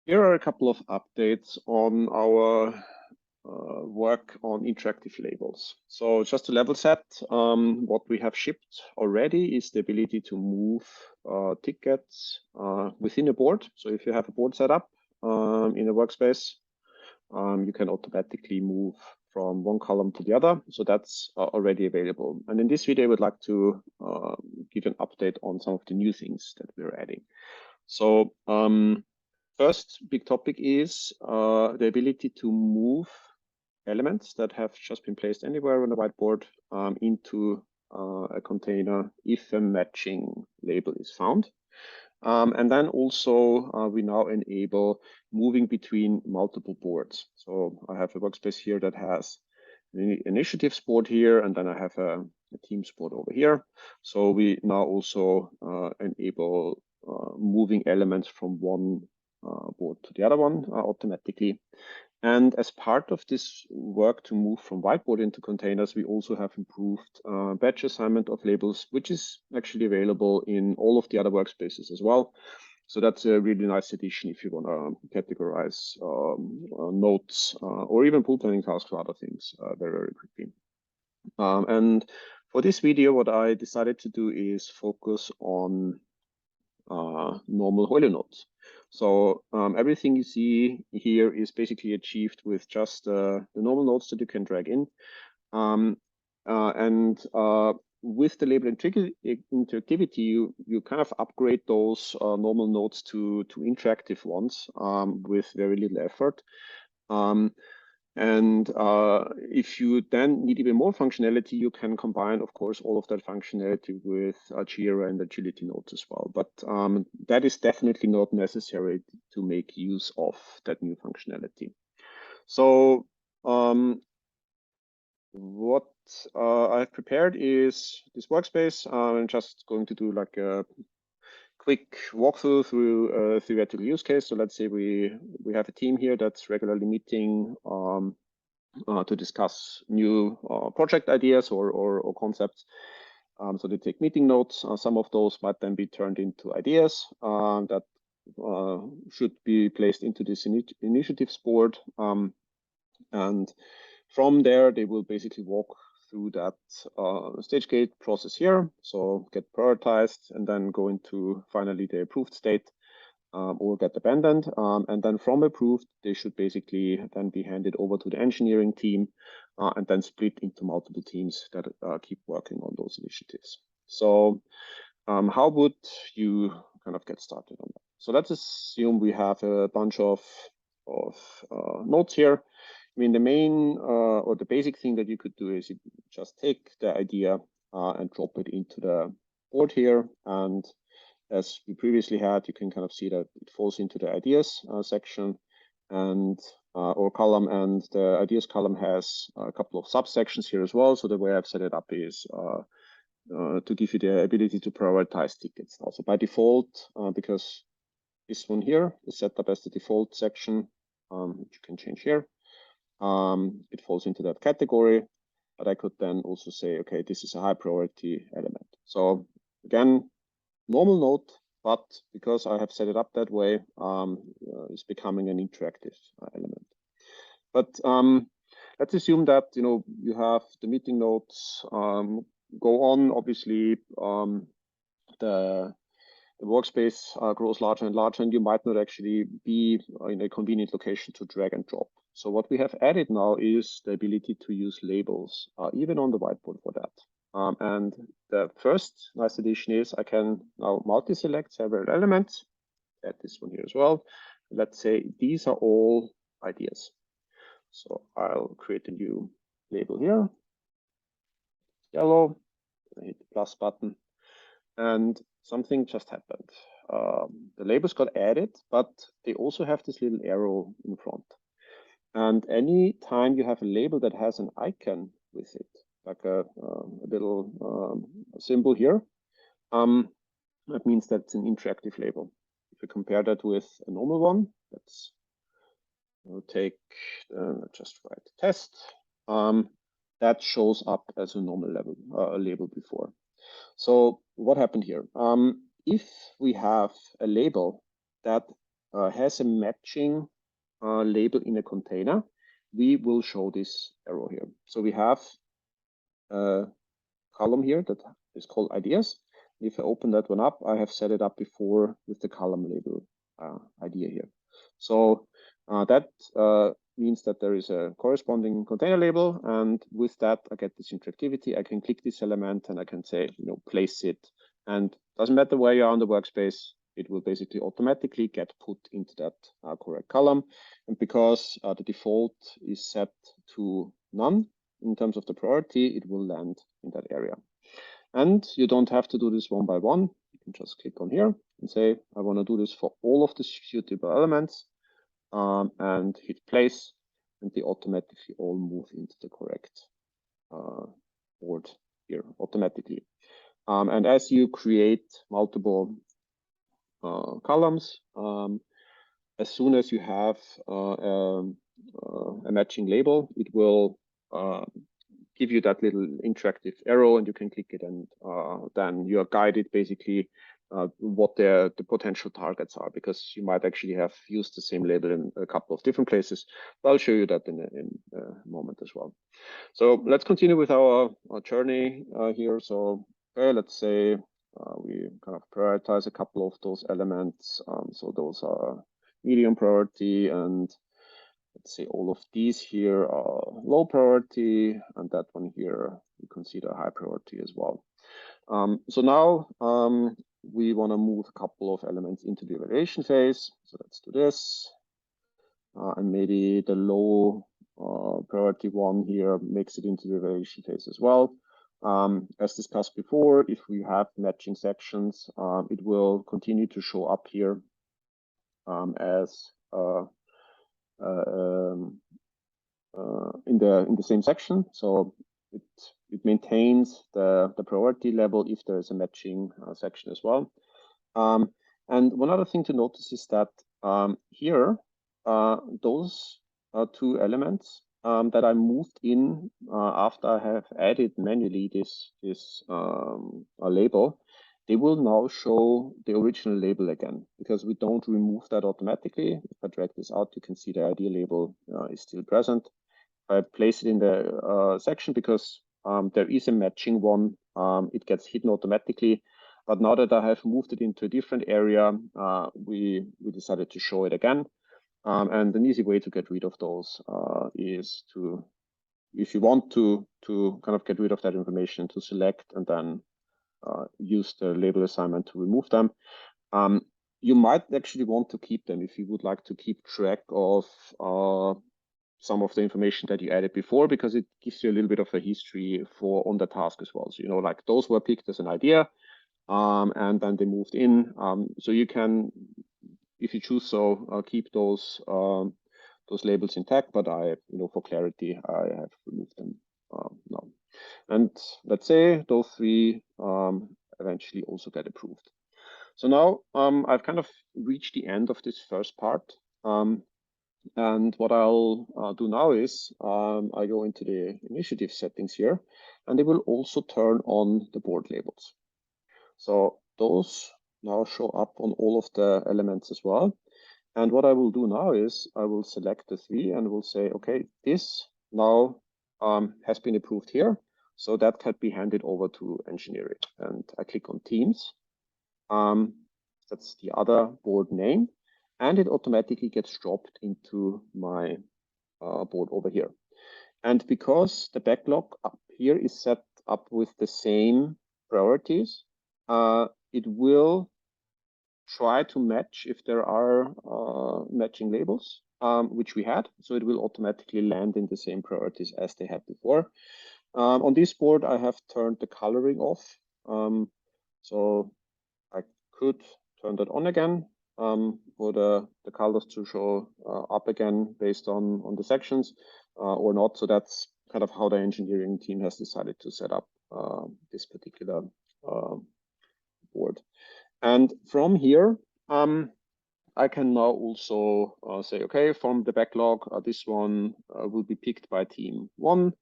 Here are a couple of updates on our work on interactive labels. So just to level set, what we have shipped already is the ability to move tickets within a board. So if you have a board set up in a workspace, you can automatically move from one column to the other. So that's already available. And in this video, I would like to give an update on some of the new things that we're adding. So first big topic is the ability to move elements that have just been placed anywhere on the whiteboard into a container if a matching label is found. And then also we now enable moving between multiple boards. So I have a workspace here that has an initiatives board here, and then I have a teams board over here. So we now also enable moving elements from one board to the other one automatically. And as part of this work to move from whiteboard into containers, we also have improved batch assignment of labels, which is actually available in all of the other workspaces as well. So that's a really nice addition if you want to categorize notes or even pull planning tasks or other things very, very quickly. And for this video, what I decided to do is focus on normal Hoyle nodes. So everything you see here is basically achieved with just the normal nodes that you can drag in. With the label interactivity, you kind of upgrade those normal nodes to interactive ones with very little effort. If you then need even more functionality, you can combine, of course, all of that functionality with Jira and agility nodes as well. But that is definitely not necessary to make use of that new functionality. So what I've prepared is this workspace. I'm just going to do like a quick walkthrough through a theoretical use case. So let's say we have a team here that's regularly meeting to discuss new project ideas or concepts. So they take meeting notes. Some of those might then be turned into ideas that should be placed into this initiatives board. And from there, they will basically walk through that stage gate process here. So get prioritized and then go into finally the approved state or get abandoned. And then from approved, they should basically then be handed over to the engineering team and then split into multiple teams that keep working on those initiatives. So how would you kind of get started on that? So let's assume we have a bunch of nodes here. I mean, the main or the basic thing that you could do is you just take the idea and drop it into the board here. And as we previously had, you can kind of see that it falls into the ideas section and or column, and the ideas column has a couple of subsections here as well. So the way I've set it up is to give you the ability to prioritize tickets. Also by default, because this one here is set up as the default section, which you can change here. It falls into that category, but I could then also say, okay, this is a high priority element. So again, normal node, but because I have set it up that way, it's becoming an interactive element. But let's assume that you have the meeting nodes go on. Obviously, the workspace grows larger and larger, and you might not actually be in a convenient location to drag and drop. So what we have added now is the ability to use labels, even on the whiteboard for that. And the first nice addition is I can now multi-select several elements. Add this one here as well. Let's say these are all ideas. So I'll create a new label here. Yellow. I hit the plus button. And something just happened. The labels got added, but they also have this little arrow in front. And any time you have a label that has an icon with it, like a little symbol here, that means that's an interactive label. If you compare that with a normal one, let's take, just write test, that shows up as a normal label before. So what happened here? If we have a label that has a matching label in a container, we will show this arrow here. So we have a column here that is called ideas. If I open that one up, I have set it up before with the column label idea here. So that means that there is a corresponding container label, and with that I get this interactivity. I can click this element and I can say, place it, and doesn't matter where you are on the workspace, it will basically automatically get put into that correct column. And because the default is set to none in terms of the priority, it will land in that area. And you don't have to do this one by one. You can just click on here and say, I want to do this for all of the suitable elements, and hit place, and they automatically all move into the correct board here automatically. And as you create multiple columns, as soon as you have a matching label, it will give you that little interactive arrow, and you can click it, and then you are guided basically what the potential targets are, because you might actually have used the same label in a couple of different places. But I'll show you that in a moment as well. So let's continue with our journey here. So let's say we kind of prioritize a couple of those elements. So those are medium priority, and let's say all of these here are low priority, and that one here we consider high priority as well. So now we want to move a couple of elements into the evaluation phase. So let's do this. And maybe the low priority one here makes it into the evaluation phase as well. As discussed before, if we have matching sections, it will continue to show up here as in the same section. So it maintains the priority level if there is a matching section as well. And one other thing to notice is that here, those two elements that I moved in after I have added manually this label, they will now show the original label again, because we don't remove that automatically. If I drag this out, you can see the ID label is still present. I place it in the section because there is a matching one. It gets hidden automatically. But now that I have moved it into a different area, we decided to show it again. And an easy way to get rid of those is to, if you want to kind of get rid of that information, to select and then use the label assignment to remove them. You might actually want to keep them if you would like to keep track of some of the information that you added before, because it gives you a little bit of a history on the task as well. So, like those were picked as an idea, and then they moved in. So you can, if you choose so, keep those labels intact, but for clarity, I have removed them now. And let's say those three eventually also get approved. So now I've kind of reached the end of this first part. And what I'll do now is I go into the initiative settings here, and they will also turn on the board labels. So those now show up on all of the elements as well. And what I will do now is I will select the three and will say, okay, this now has been approved here. So that can be handed over to engineering. And I click on Teams. That's the other board name. And it automatically gets dropped into my board over here. And because the backlog up here is set up with the same priorities, it will try to match if there are matching labels, which we had. So it will automatically land in the same priorities as they had before. On this board, I have turned the coloring off. So I could turn that on again for the colors to show up again based on the sections or not. So that's kind of how the engineering team has decided to set up this particular board. And from here, I can now also say, okay, from the backlog, this one will be picked by team 1,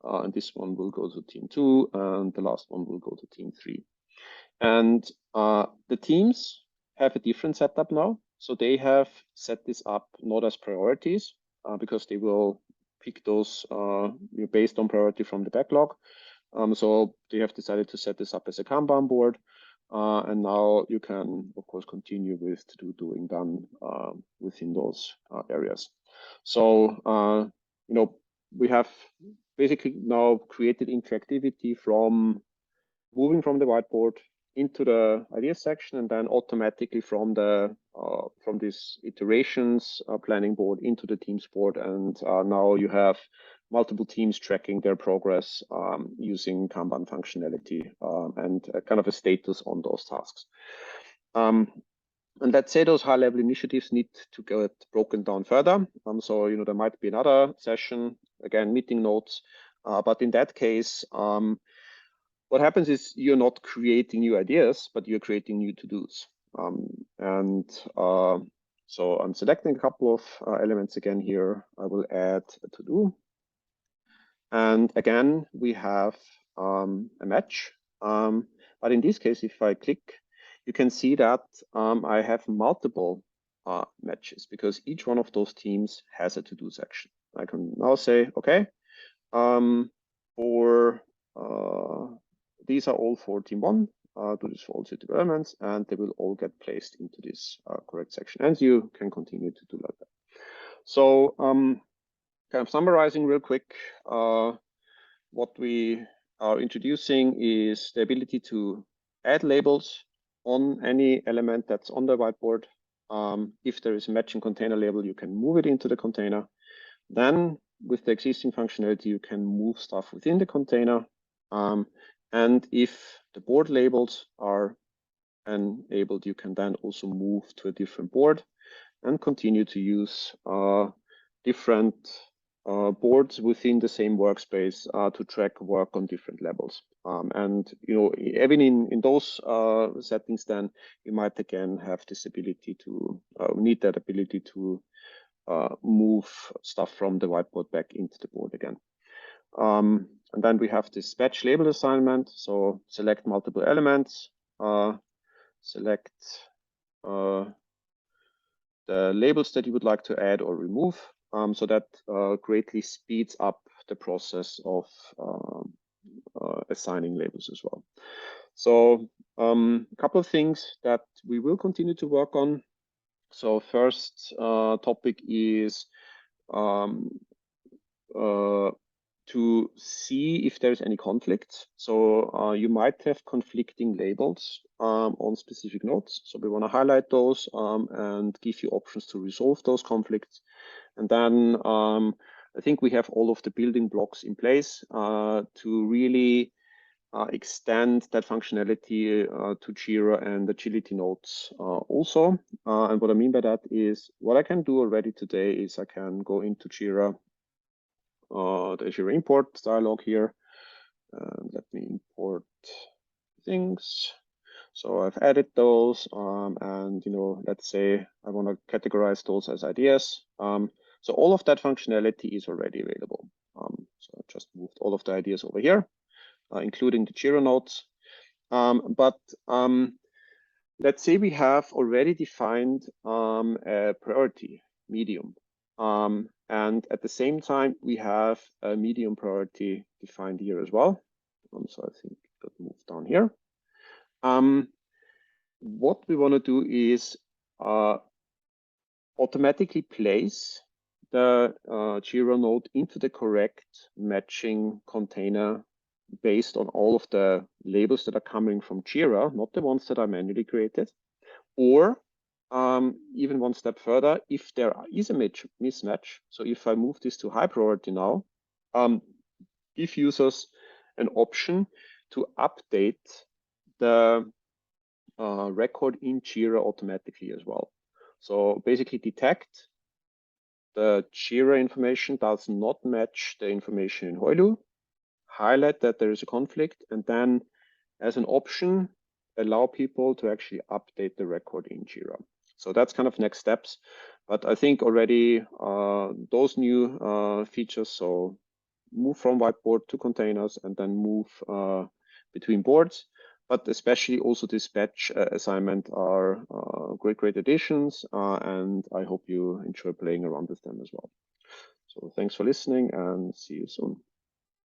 and this one will go to team 2, and the last one will go to team 3. And the teams have a different setup now. So they have set this up not as priorities because they will pick those based on priority from the backlog. So they have decided to set this up as a Kanban board. And now you can, of course, continue with doing done within those areas. So, we have basically now created interactivity from moving from the whiteboard into the ideas section, and then automatically from these iterations planning board into the teams board. And now you have multiple teams tracking their progress using Kanban functionality and kind of a status on those tasks. And let's say those high-level initiatives need to get broken down further. So there might be another session, again, meeting notes. But in that case, what happens is you're not creating new ideas, but you're creating new to-dos. So I'm selecting a couple of elements again here. I will add a to-do. And again, we have a match. But in this case, if I click, you can see that I have multiple matches because each one of those teams has a to-do section. I can now say, okay, these are all for team one, do this for all city developments, and they will all get placed into this correct section. And you can continue to do like that. So kind of summarizing real quick, what we are introducing is the ability to add labels on any element that's on the whiteboard. If there is a matching container label, you can move it into the container. Then with the existing functionality, you can move stuff within the container. And if the board labels are enabled, you can then also move to a different board and continue to use different boards within the same workspace to track work on different levels. And even in those settings, then you might again have this ability to need that ability to move stuff from the whiteboard back into the board again. And then we have this batch label assignment. So select multiple elements, select the labels that you would like to add or remove. So that greatly speeds up the process of assigning labels as well. So a couple of things that we will continue to work on. So first topic is to see if there's any conflicts. So you might have conflicting labels on specific nodes. So we want to highlight those and give you options to resolve those conflicts. And then I think we have all of the building blocks in place to really extend that functionality to Jira and agility nodes also. And what I mean by that is what I can do already today is I can go into Jira, the Jira import dialog here. Let me import things. So I've added those, and let's say I want to categorize those as ideas. So all of that functionality is already available. So I just moved all of the ideas over here, including the Jira nodes. But let's say we have already defined a priority medium. And at the same time, we have a medium priority defined here as well. So I think it got moved down here. What we want to do is automatically place the Jira node into the correct matching container based on all of the labels that are coming from Jira, not the ones that are manually created. Or even one step further, if there is a mismatch, so if I move this to high priority now, give users an option to update the record in Jira automatically as well. So basically detect the Jira information does not match the information in Hoilu, highlight that there is a conflict, and then as an option, allow people to actually update the record in Jira. So that's kind of next steps. But I think already those new features, so move from whiteboard to containers and then move between boards, but especially also this batch assignment are great additions, and I hope you enjoy playing around with them as well. So thanks for listening and see you soon.